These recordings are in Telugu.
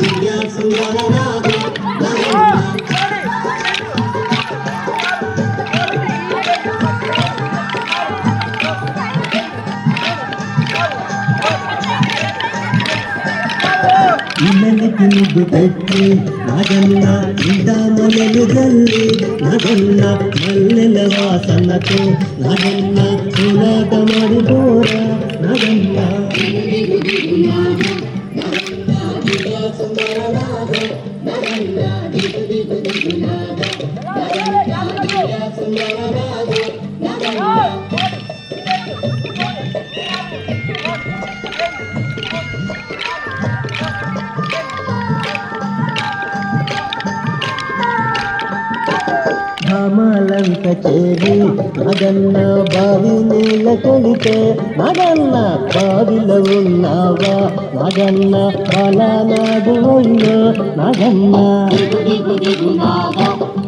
దివ్య సుందరనాథ ఇల్లనికి ముద్దు పెట్టి నాగన్న ఇంట మల్లెలు జల్లి నాగన్న మల్లెల వాసనతో నాగన్న కోలాట మాడిపోరా నాగన్న ధామాలంత చేరి నాగన్న బావి నీళ్ళ కొడితే నాగన్న బావిలో ఉన్నావా నాగన్న పాలనాడు అయ్యో నాగన్న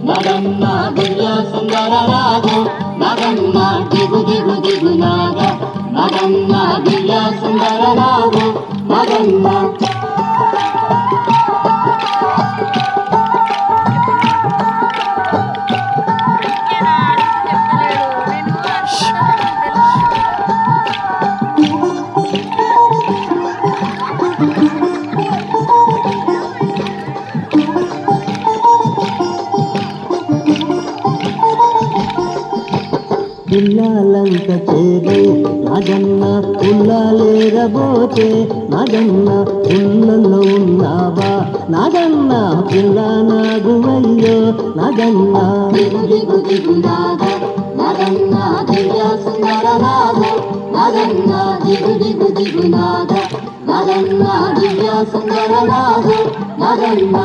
నాగన్న దివ్య సుందరనాథ నాగన్న దిగు దిగు దిగు నాగ నాగన్న దివ్య సుందరనాథ నాగన్న పిల్లాలంక చేరి నాగన్న పుల్లాలేరబోతే నాగన్న పుల్లలో ఉన్నావా నాగన్న పిల్ల నాగువయ్యో నాగన్న నాగన్న దివ్య సుందరనాథ నాగన్న దిగు దిగు దిగు నాగ నాగన్న దివ్య సుందరనాథ నాగన్న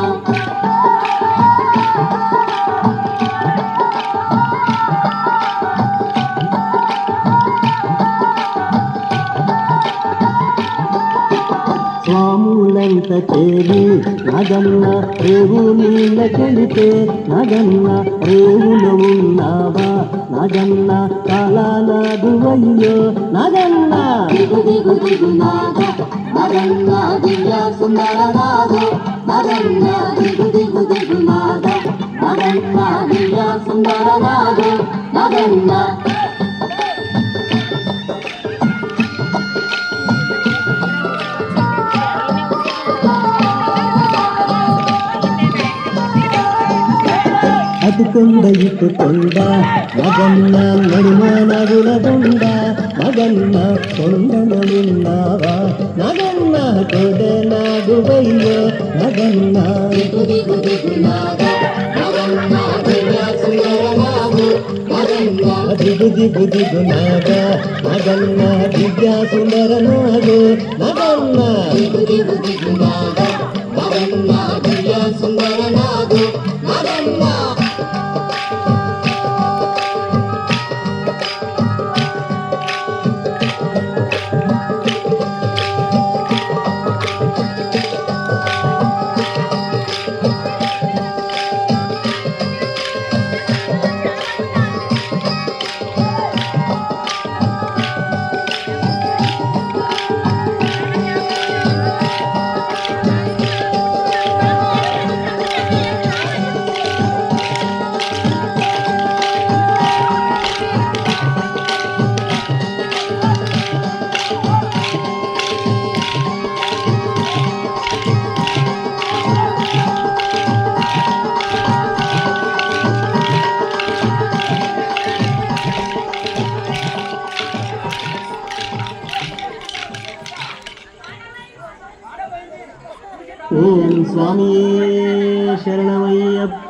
స్వాములంత చేరి నాగన్న రేవు నీళ్ళ కొడితే నాగన్న రేవులో ఉన్నావా నాగన్న కాలానాడు అయ్యో నాగన్న దిగు దిగు దిగు నాగ నాగన్న దివ్య సుందరనాథ నాగన్న దిగు దిగు దిగు నాగ నాగన్న దివ్య సుందరనాథ నాగన్న అటు కొండ ఇటు కొండ మగన్న నడుమ నగుల కొండ మగన్న కొండన ఉన్నావా నగన్న కొడ నాగువయ్యో నగన్న దిగు దిగు దిగు నాగ నగన్న దివ్య సుందరనాథ నగన్న దిగు దిగు దిగు నాగ నగన్న దివ్య సుందరనాథ నగన్న దిగు దిగు దిగు నాగ నగన్న దివ్య సుందరనాథ నగన్న ఓం స్వామి శరణమయ్యప్ప.